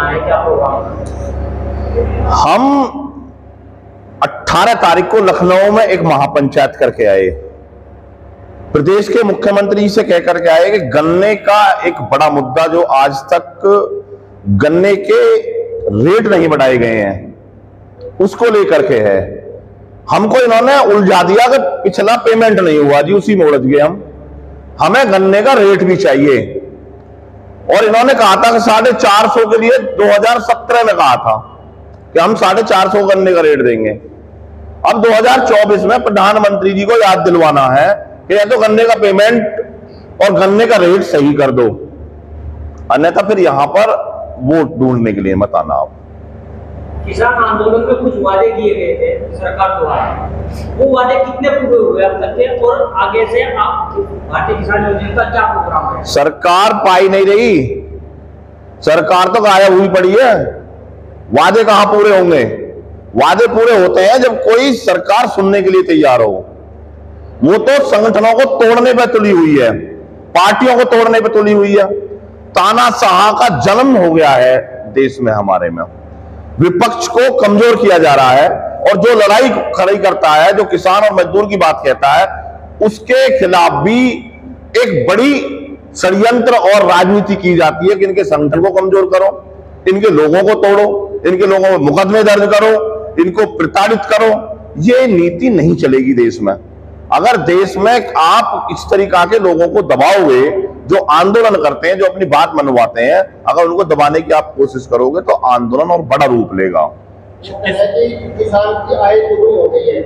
होना है, क्या प्रोग्राम? हम 18 तारीख को लखनऊ में एक महापंचायत करके आए, प्रदेश के मुख्यमंत्री से कह करके आए कि गन्ने का एक बड़ा मुद्दा जो आज तक गन्ने के रेट नहीं बढ़ाए गए हैं उसको लेकर के है। हमको इन्होंने उलझा दिया कि पिछला पेमेंट नहीं हुआ जी, उसी में उलझ गए हम। हमें गन्ने का रेट भी चाहिए और इन्होंने कहा था कि 450 के लिए 2017 में कहा था कि हम 450 गन्ने का रेट देंगे। अब 2024 में प्रधानमंत्री जी को याद दिलवाना है कि या तो गन्ने का पेमेंट और गन्ने का रेट सही कर दो, अन्यथा फिर यहां पर वोट ढूंढने के लिए मत आना आप। किसान आंदोलन में कुछ वादे किए गए थे सरकार द्वारा, वो वादे कितने पूरे हुए अब तक के, और आगे से आप भारतीय किसान योजना का क्या प्रोग्राम है? सरकार पाई नहीं रही, सरकार तो गायब हुई पड़ी है। वादे कहां पूरे होंगे? वादे पूरे होते हैं जब कोई सरकार सुनने के लिए तैयार हो। वो तो संगठनों को तोड़ने पर तुली हुई है, पार्टियों को तोड़ने पर तुली हुई है। तानाशाह का जन्म हो गया है देश में, हमारे में विपक्ष को कमजोर किया जा रहा है और जो लड़ाई खड़ी करता है, जो किसान और मजदूर की बात कहता है, उसके खिलाफ भी एक बड़ी षड्यंत्र और राजनीति की जाती है कि इनके संगठन को कमजोर करो, इनके लोगों को तोड़ो, इनके लोगों को मुकदमे दर्ज करो, इनको प्रताड़ित करो। ये नीति नहीं चलेगी देश में। अगर देश में आप इस तरीका के लोगों को दबाओगे, जो आंदोलन करते हैं, जो अपनी बात मनवाते हैं, अगर उनको दबाने की आप कोशिश करोगे तो आंदोलन और बड़ा रूप लेगा। किसान की आय दुगनी हो गई है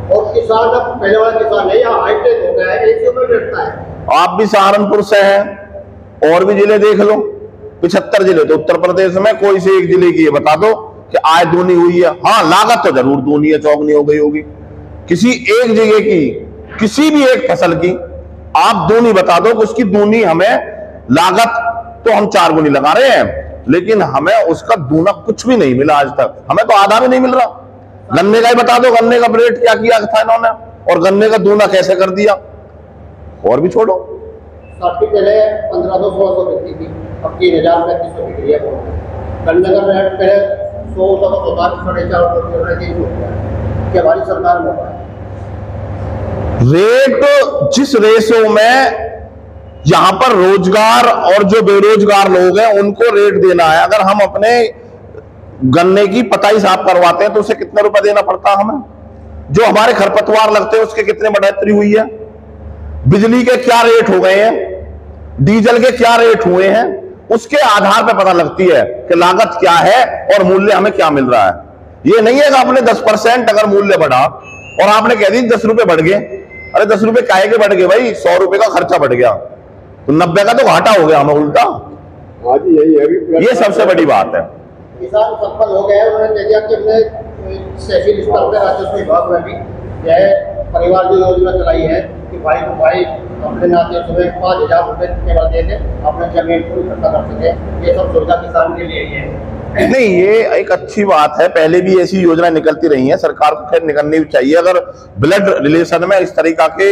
और किसान अब पहले वाला किसान नहीं, हाईटेक हो गया है, एक से कोई डरता है। आप भी सहारनपुर से हैं और भी जिले देख लो, 75 जिले तो उत्तर प्रदेश में, कोई से एक जिले की ये बता दो कि आय दूनी हुई है। हाँ, लागत तो जरूर दूनी है, चौगनी हो गई होगी। किसी एक जगह की, किसी भी एक फसल की आप दूनी बता दो कि उसकी दूनी, हमें लागत तो हम 4 गुनी लगा रहे हैं, लेकिन हमें उसका दूना कुछ भी नहीं मिला आज तक। हमें तो आधा भी नहीं मिल रहा। गन्ने का ही बता दो, गन्ने का रेट क्या किया था इन्होंने और गन्ने का दूना कैसे कर दिया। और भी छोड़ो, पहले 1500-1600 बिकती थी, अब 3000-3500 बिक रही है। गन्ने का रेट पहले 100 होता था, 450 कि हमारी सरकार में रेट जिस रेशो में यहां पर रोजगार और जो बेरोजगार लोग हैं उनको रेट देना है। अगर हम अपने गन्ने की पताई साफ करवाते हैं तो उसे कितना रुपए देना पड़ता है हमें? जो हमारे खरपतवार लगते हैं उसके कितने बढ़ोतरी हुई है? बिजली के क्या रेट हो गए हैं? डीजल के क्या रेट हुए हैं? उसके आधार पर पता लगती है कि लागत क्या है और मूल्य हमें क्या मिल रहा है। ये नहीं है कि आपने 10% अगर मूल्य बढ़ा और आपने कह दी 10 रुपए बढ़ गए। अरे 10 रुपए काहे के बढ़ गए भाई? 100 रुपए का खर्चा बढ़ गया तो 90 का तो घाटा हो गया हमें उल्टा। ये सबसे बड़ी बात है। किसान सफल हो गए, उन्होंने कह दिया कि हमने तहसील स्तर पर राजस्व विभाग में भी यह परिवार जो योजना चलाई है कि भाई को भाई अपने नाते सुबह 5000 रुपए केवल दे दे, अपने जमीन को इकट्ठा कर सके। ये सब सुविधा किसान के लिए है। नहीं, ये एक अच्छी बात है। पहले भी ऐसी योजना निकलती रही है, सरकार को खैर निकलनी भी चाहिए। अगर ब्लड रिलेशन में इस तरीका के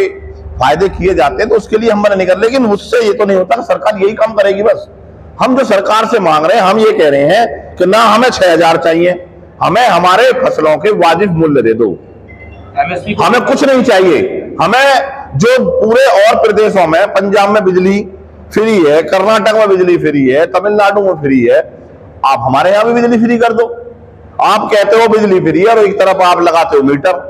फायदे किए जाते हैं तो उसके लिए हम मना नहीं कर, लेकिन उससे ये तो नहीं होता कि सरकार यही काम करेगी बस। हम जो सरकार से मांग रहे हैं, हम ये कह रहे हैं कि ना हमें 6000 चाहिए, हमें हमारे फसलों के वाजिब मूल्य दे दो। हमें कुछ नहीं चाहिए। हमें जो पूरे और प्रदेशों में, पंजाब में बिजली फ्री है, कर्नाटक में बिजली फ्री है, तमिलनाडु में फ्री है, आप हमारे यहां भी बिजली फ्री कर दो। आप कहते हो बिजली फ्री है और एक तरफ आप लगाते हो मीटर।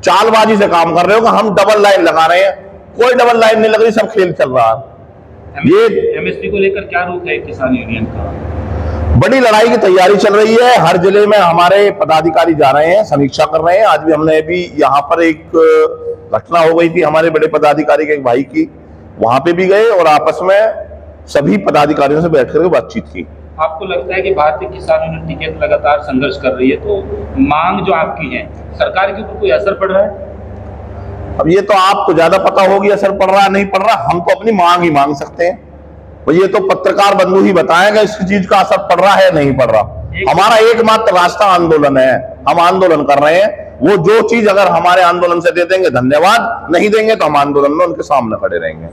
चालबाजी से काम कर रहे हो कि हम डबल लाइन लगा रहे हैं। कोई डबल लाइन नहीं लग रही, सब खेल चल रहा है। ये एमएसपी को लेकर क्या रुख है किसान यूनियन का? बड़ी लड़ाई की तैयारी चल रही है। हर जिले में हमारे पदाधिकारी जा रहे हैं, समीक्षा कर रहे हैं। आज भी हमने भी यहाँ पर एक घटना हो गई थी हमारे बड़े पदाधिकारी के एक भाई की, वहां पे भी गए और आपस में सभी पदाधिकारियों से बैठ करके बातचीत की। आपको लगता है कि भारतीय किसान यूनियन टिकट लगातार संघर्ष कर रही है, तो मांग जो आपकी है सरकार के ऊपर कोई असर पड़ रहा है? अब ये तो आपको ज्यादा पता होगी असर पड़ रहा है नहीं पड़ रहा। हम तो अपनी मांग ही मांग सकते हैं, ये तो पत्रकार बंधु ही बताएगा इस चीज का असर पड़ रहा है नहीं पड़ रहा। हमारा एकमात्र रास्ता आंदोलन है। हम आंदोलन कर रहे हैं वो जो चीज अगर हमारे आंदोलन से दे देंगे धन्यवाद, नहीं देंगे तो हम आंदोलन में उनके सामने खड़े रहेंगे।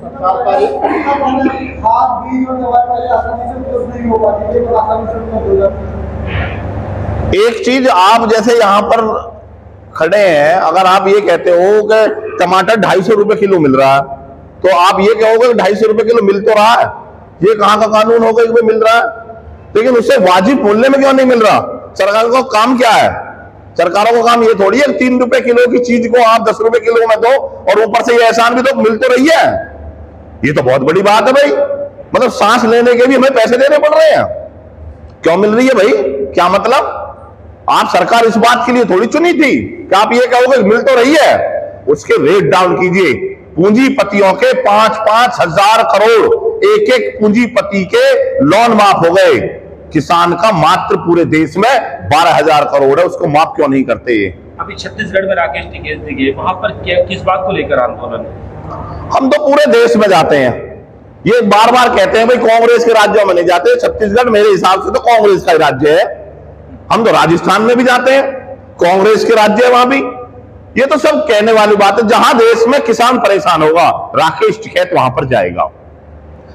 एक चीज आप जैसे यहाँ पर खड़े हैं, अगर आप ये कहते हो कि टमाटर 250 रुपए किलो मिल रहा है, तो आप ये कहोगे 250 रुपए किलो मिल तो रहा है, ये कहाँ का कानून होगा कि मिल रहा है, लेकिन उससे वाजिब मूल्य में क्यों नहीं मिल रहा? सरकार का काम क्या है? सरकारों का काम ये थोड़ी है 3 रुपए किलो की चीज को आप 10 रुपए किलो में दो और ऊपर से ये एहसान भी तो मिल तो रही है। ये तो बहुत बड़ी बात है भाई, मतलब सांस लेने के भी हमें पैसे देने पड़ रहे हैं, क्यों मिल रही है भाई? क्या मतलब? आप सरकार इस बात के लिए थोड़ी चुनी थी कि आप ये कहोगे मिल तो रही है। उसके रेट डाउन कीजिए। पूंजीपतियों के 5-5 हजार करोड़ एक एक पूंजीपति के लोन माफ हो गए। किसान का मात्र पूरे देश में 12,000 करोड़ है, उसको माफ क्यों नहीं करते? अभी छत्तीसगढ़ में राकेश टिकैत दिखे, वहां पर किस बात को लेकर आंदोलन? हम तो पूरे देश में जाते हैं, ये बार बार कहते हैं भाई कांग्रेस के राज्यों में नहीं जाते। छत्तीसगढ़ मेरे हिसाब से तो कांग्रेस का राज्य है। हम तो राजस्थान में भी जाते हैं, कांग्रेस के राज्य है वहां भी। ये तो सब कहने वाली बात है। जहां देश में किसान परेशान होगा राकेश टिकैत वहां पर जाएगा।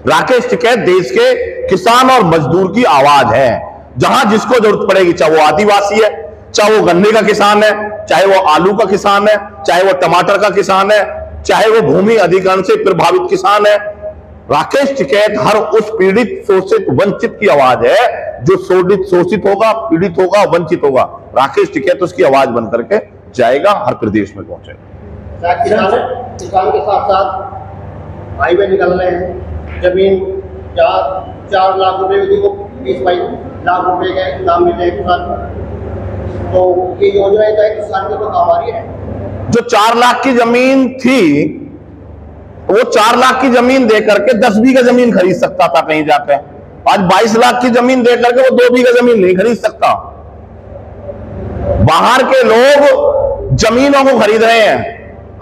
राकेश टिकैत देश के किसान और मजदूर की आवाज है। जहां जिसको जरूरत पड़ेगी, चाहे वो आदिवासी है, चाहे वो गन्ने का किसान है, चाहे वो आलू का किसान है, चाहे वो टमाटर का किसान है, चाहे वो भूमि अधिग्रहण से प्रभावित किसान है, राकेश टिकैत हर उस पीड़ित, शोषित, वंचित की आवाज है जो शोषित होगा, पीड़ित होगा, वंचित होगा। राकेश टिकैत उसकी आवाज बन करके जाएगा, हर प्रदेश में पहुंचेगा। किसान के साथ साथ हाईवे निकल रहे हैं, जमीन 4 लाख रुपए को 20-22 लाख रुपए के दाम मिले किसान, तो ये योजना तो किसान के तो काम आ रही है। जो 4 लाख की जमीन थी, वो 4 लाख की जमीन दे करके 10 बीघा जमीन खरीद सकता था कहीं जाकर। आज 22 लाख की जमीन दे करके वो 2 बीघा जमीन नहीं खरीद सकता। बाहर के लोग जमीनों को खरीद रहे हैं।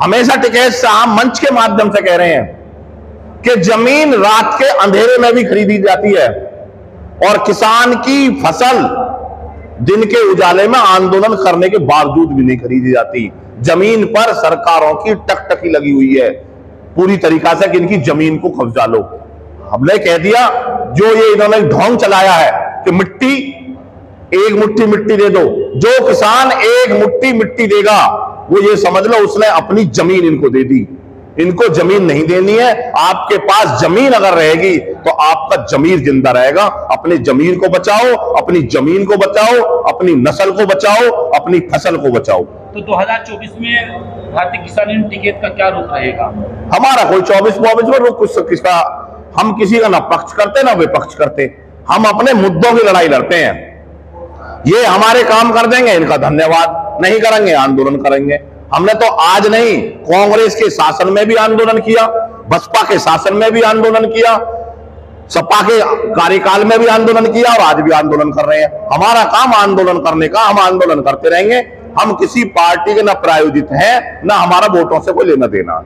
हमेशा टिकैत साहब मंच के माध्यम से कह रहे हैं कि जमीन रात के अंधेरे में भी खरीदी जाती है और किसान की फसल दिन के उजाले में आंदोलन करने के बावजूद भी नहीं खरीदी जाती। जमीन पर सरकारों की टकटकी लगी हुई है पूरी तरीका से कि इनकी जमीन को कब्जा लो। हमने कह दिया, जो ये इन्होंने ढोंग चलाया है कि मिट्टी, एक मुट्ठी मिट्टी दे दो, जो किसान एक मुट्ठी मिट्टी देगा वो ये समझ लो उसने अपनी जमीन इनको दे दी। इनको जमीन नहीं देनी है। आपके पास जमीन अगर रहेगी तो आपका जमीर जिंदा रहेगा। अपने जमीर को बचाओ, अपनी जमीन को बचाओ, अपनी नस्ल को बचाओ, अपनी फसल को बचाओ। तो 2024 में भारतीय किसान यूनियन टिकैत का क्या रुख रहेगा? हमारा कोई 24-24 में रुख किसका, हम किसी का ना पक्ष करते ना विपक्ष करते। हम अपने मुद्दों की लड़ाई लड़ते हैं। ये हमारे काम कर देंगे, इनका धन्यवाद, नहीं करेंगे आंदोलन करेंगे। हमने तो आज नहीं, कांग्रेस के शासन में भी आंदोलन किया, बसपा के शासन में भी आंदोलन किया, सपा के कार्यकाल में भी आंदोलन किया और आज भी आंदोलन कर रहे हैं। हमारा काम आंदोलन करने का, हम आंदोलन करते रहेंगे। हम किसी पार्टी के न प्रायोजित हैं, न हमारा वोटों से कोई लेना देना।